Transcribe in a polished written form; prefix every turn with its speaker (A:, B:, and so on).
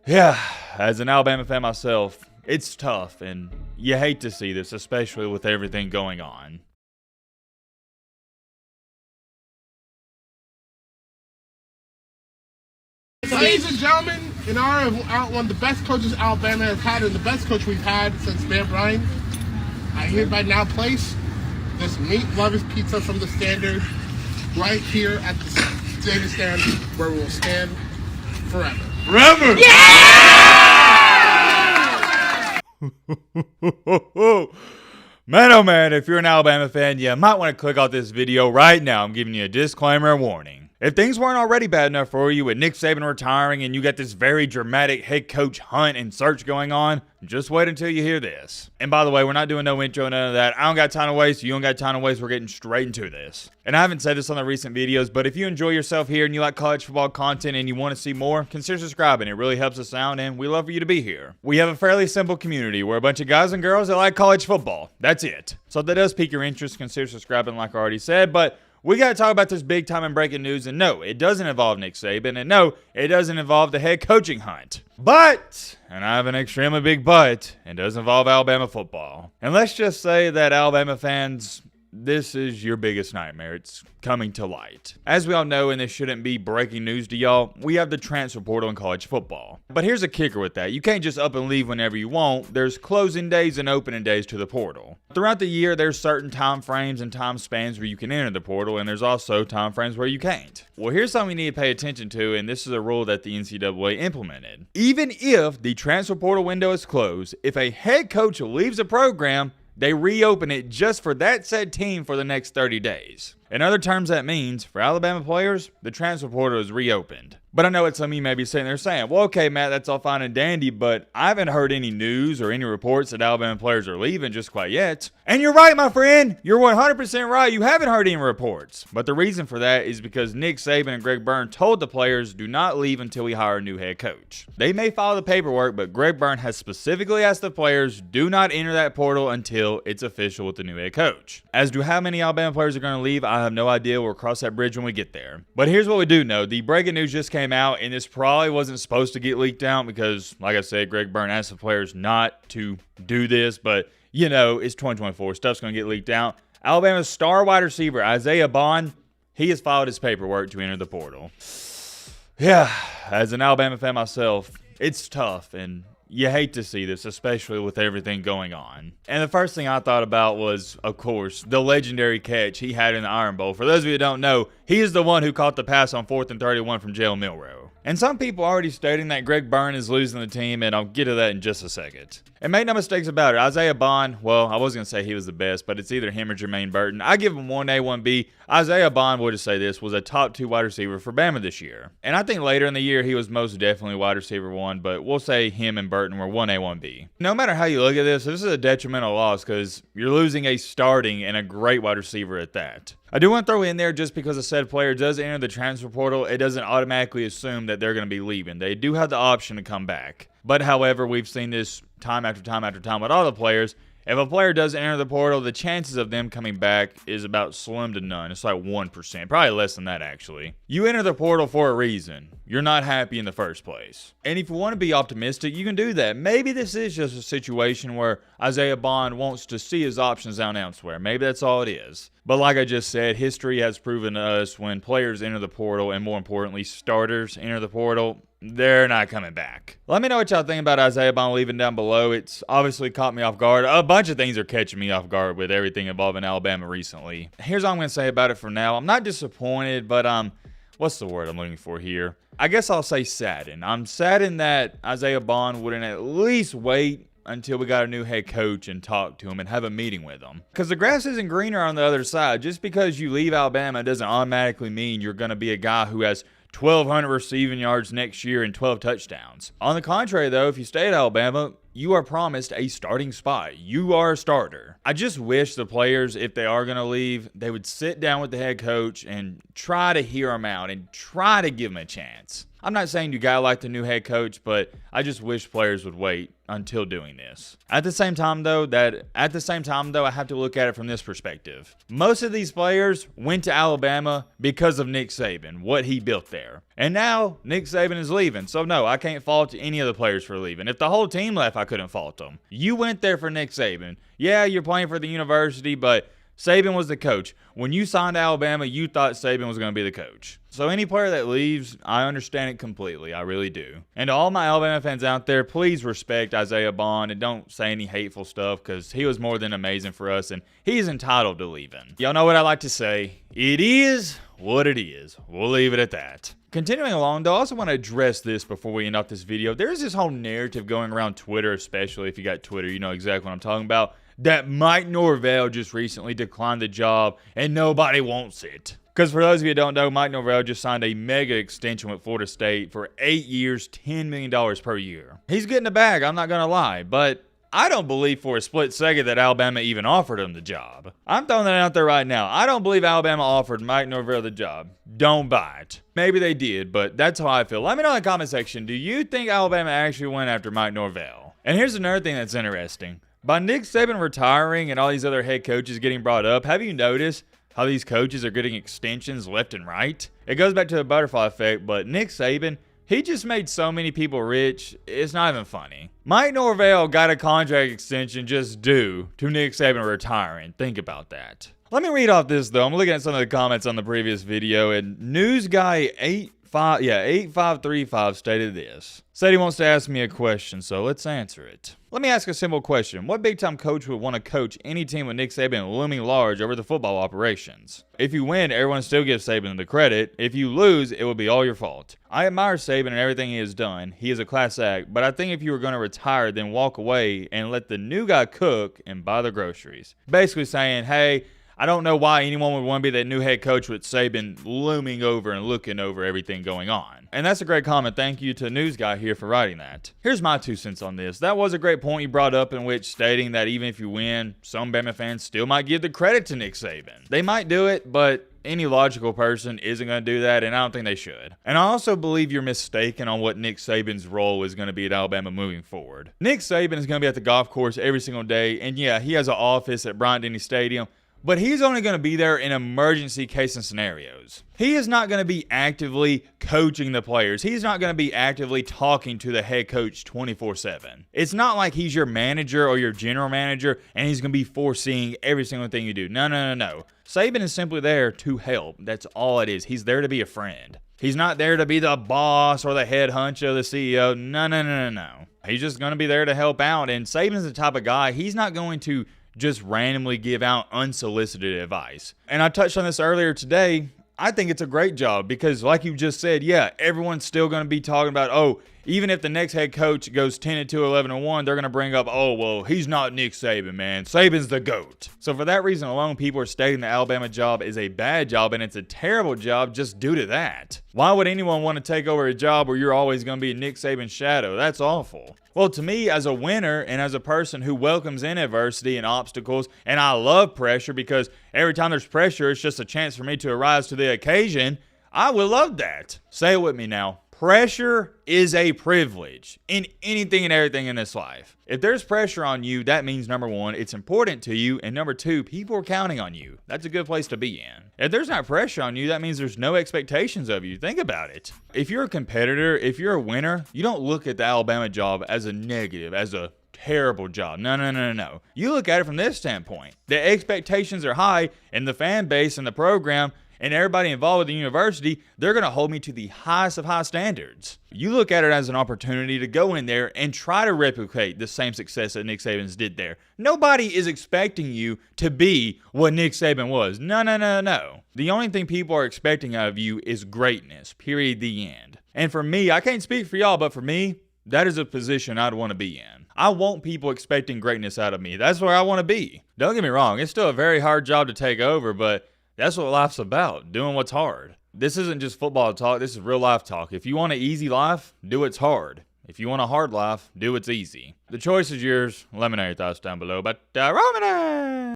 A: Yeah, as an Alabama fan myself, it's tough, and you hate to see this, especially with everything going on.
B: Ladies and gentlemen, in honor of one of the best coaches Alabama has had and the best coach we've had since Bear Bryant, I hereby now place this Meat Lovers Pizza from the Standard right here at the data stand where we will stand forever.
A: Forever! Man, oh man, if you're an Alabama fan, you might want to click off this video right now. I'm giving you a disclaimer and warning. If things weren't already bad enough for you with Nick Saban retiring and you got this very dramatic head coach hunt and search going on, just wait until you hear this. And by the way, we're not doing no intro, none of that. I don't got time to waste. You don't got time to waste. We're getting straight into this. And I haven't said this on the recent videos, but if you enjoy yourself here and you like college football content and you want to see more, consider subscribing. It really helps us out and we love for you to be here. We have a fairly simple community. We're a bunch of guys and girls that like college football. That's it. So if that does pique your interest, consider subscribing like I already said, but we got to talk about this big time and breaking news, and no, it doesn't involve Nick Saban, and no, it doesn't involve the head coaching hunt. But, and I have an extremely big but, it does involve Alabama football. And let's just say that Alabama fans, this is your biggest nightmare. It's coming to light. As we all know, and this shouldn't be breaking news to y'all, we have the transfer portal in college football. But here's a kicker with that. You can't just up and leave whenever you want. There's closing days and opening days to the portal. Throughout the year, there's certain time frames and time spans where you can enter the portal, and there's also time frames where you can't. Well, here's something you need to pay attention to, and this is a rule that the NCAA implemented. Even if the transfer portal window is closed, if a head coach leaves a program, they reopen it just for that said team for the next 30 days. In other terms, that means, for Alabama players, the transfer portal is reopened. But I know what some of you may be sitting there saying, well, okay, Matt, that's all fine and dandy, but I haven't heard any news or any reports that Alabama players are leaving just quite yet. And you're right, my friend. You're 100% right. You haven't heard any reports. But the reason for that is because Nick Saban and Greg Byrne told the players do not leave until we hire a new head coach. They may file the paperwork, but Greg Byrne has specifically asked the players do not enter that portal until it's official with the new head coach. As to how many Alabama players are going to leave, I have no idea. We'll cross that bridge when we get there. But here's what we do know. The breaking news just came out, and this probably wasn't supposed to get leaked out because, like I said, Greg Byrne asked the players not to do this, but you know, it's 2024. Stuff's going to get leaked out. Alabama's star wide receiver, Isaiah Bond, he has filed his paperwork to enter the portal. Yeah, as an Alabama fan myself, it's tough, and you hate to see this, especially with everything going on. And the first thing I thought about was, of course, the legendary catch he had in the Iron Bowl. For those of you who don't know, he is the one who caught the pass on 4th and 31 from Jalen Milroe. And some people are already stating that Greg Byrne is losing the team, and I'll get to that in just a second. And make no mistakes about it, Isaiah Bond, well, I was going to say he was the best, but it's either him or Jermaine Burton. I give him 1A, 1B. Isaiah Bond, we'll just say this, was a top 2 wide receiver for Bama this year. And I think later in the year, he was most definitely wide receiver 1, but we'll say him and Burton were 1A, 1B. No matter how you look at this is a detrimental loss because you're losing a starting and a great wide receiver at that. I do want to throw in there, just because a said player does enter the transfer portal, it doesn't automatically assume that they're going to be leaving. They do have the option to come back. But however, we've seen this time after time after time with all the players. If a player does enter the portal, the chances of them coming back is about slim to none. It's like 1%, probably less than that actually. You enter the portal for a reason. You're not happy in the first place. And if you want to be optimistic, you can do that. Maybe this is just a situation where Isaiah Bond wants to see his options out elsewhere. Maybe that's all it is. But like I just said, history has proven to us when players enter the portal, and more importantly, starters enter the portal, they're not coming back. Let me know what y'all think about Isaiah Bond leaving down below. It's obviously caught me off guard. A bunch of things are catching me off guard with everything involving Alabama recently. Here's all I'm going to say about it for now. I'm not disappointed, but what's the word I'm looking for here? I guess I'll say saddened. I'm saddened that Isaiah Bond wouldn't at least wait until we got a new head coach and talk to him and have a meeting with him. Because the grass isn't greener on the other side. Just because you leave Alabama doesn't automatically mean you're going to be a guy who has 1,200 receiving yards next year and 12 touchdowns. On the contrary, though, if you stay at Alabama, you are promised a starting spot. You are a starter. I just wish the players, if they are going to leave, they would sit down with the head coach and try to hear him out and try to give him a chance. I'm not saying you gotta like the new head coach, but I just wish players would wait until doing this. At the same time though, I have to look at it from this perspective. Most of these players went to Alabama because of Nick Saban, what he built there. And now Nick Saban is leaving. So no, I can't fault any of the players for leaving. If the whole team left, I couldn't fault them. You went there for Nick Saban. Yeah, you're playing for the university, but Saban was the coach. When you signed to Alabama, you thought Saban was going to be the coach. So any player that leaves, I understand it completely. I really do. And to all my Alabama fans out there, please respect Isaiah Bond and don't say any hateful stuff because he was more than amazing for us and he's entitled to leaving. Y'all know what I like to say. It is what it is. We'll leave it at that. Continuing along, though, I also want to address this before we end off this video. There's this whole narrative going around Twitter, especially if you got Twitter, you know exactly what I'm talking about, that Mike Norvell just recently declined the job and nobody wants it. Because for those of you who don't know, Mike Norvell just signed a mega extension with Florida State for 8 years, $10 million per year. He's getting a bag, I'm not going to lie, but I don't believe for a split second that Alabama even offered him the job. I'm throwing that out there right now. I don't believe Alabama offered Mike Norvell the job. Don't buy it. Maybe they did, but that's how I feel. Let me know in the comment section, do you think Alabama actually went after Mike Norvell? And here's another thing that's interesting. By Nick Saban retiring and all these other head coaches getting brought up, have you noticed how these coaches are getting extensions left and right? It goes back to the butterfly effect, but Nick Saban, he just made so many people rich, it's not even funny. Mike Norvell got a contract extension just due to Nick Saban retiring. Think about that. Let me read off this, though. I'm looking at some of the comments on the previous video, and News Guy 8535 stated this. Said he wants to ask me a question, so let's answer it. Let me ask a simple question. What big-time coach would want to coach any team with Nick Saban looming large over the football operations? If you win, everyone still gives Saban the credit. If you lose, it will be all your fault. I admire Saban and everything he has done. He is a class act, but I think if you were going to retire, then walk away and let the new guy cook and buy the groceries. Basically saying, hey, I don't know why anyone would want to be that new head coach with Saban looming over and looking over everything going on. And that's a great comment. Thank you to News Guy here for writing that. Here's my 2 cents on this. That was a great point you brought up in which stating that even if you win, some Bama fans still might give the credit to Nick Saban. They might do it, but any logical person isn't going to do that, and I don't think they should. And I also believe you're mistaken on what Nick Saban's role is going to be at Alabama moving forward. Nick Saban is going to be at the golf course every single day, and yeah, he has an office at Bryant-Denny Stadium, but he's only going to be there in emergency case and scenarios. He is not going to be actively coaching the players. He's not going to be actively talking to the head coach 24/7. It's not like he's your manager or your general manager and he's going to be foreseeing every single thing you do. No. Saban is simply there to help. That's all it is. He's there to be a friend. He's not there to be the boss or the head honcho, the CEO. No. He's just going to be there to help out. And Saban's the type of guy, he's not going to just randomly give out unsolicited advice. And I touched on this earlier today. I think it's a great job because like you just said, yeah, everyone's still going to be talking about, oh, even if the next head coach goes 10-2, 11-1, they're going to bring up, oh, well, he's not Nick Saban, man. Saban's the GOAT. So for that reason alone, people are stating the Alabama job is a bad job and it's a terrible job just due to that. Why would anyone want to take over a job where you're always going to be Nick Saban's shadow? That's awful. Well, to me, as a winner and as a person who welcomes in adversity and obstacles, and I love pressure because every time there's pressure, it's just a chance for me to arise to the occasion, I would love that. Say it with me now. Pressure is a privilege in anything and everything in this life. If there's pressure on you, that means number one, it's important to you, and number two, people are counting on you. That's a good place to be in. If there's not pressure on you, that means there's no expectations of you. Think about it. If you're a competitor, if you're a winner, you don't look at the Alabama job as a negative, as a terrible job. No. You look at it from this standpoint. The expectations are high, and the fan base and the program and everybody involved with the university, they're going to hold me to the highest of high standards. You look at it as an opportunity to go in there and try to replicate the same success that Nick Saban's did there. Nobody is expecting you to be what Nick Saban was. No. The only thing people are expecting out of you is greatness, period, the end. And for me, I can't speak for y'all, but for me, that is a position I'd want to be in. I want people expecting greatness out of me. That's where I want to be. Don't get me wrong, it's still a very hard job to take over, but that's what life's about, doing what's hard. This isn't just football talk, this is real life talk. If you want an easy life, do what's hard. If you want a hard life, do what's easy. The choice is yours. Let me know your thoughts down below. But Romany!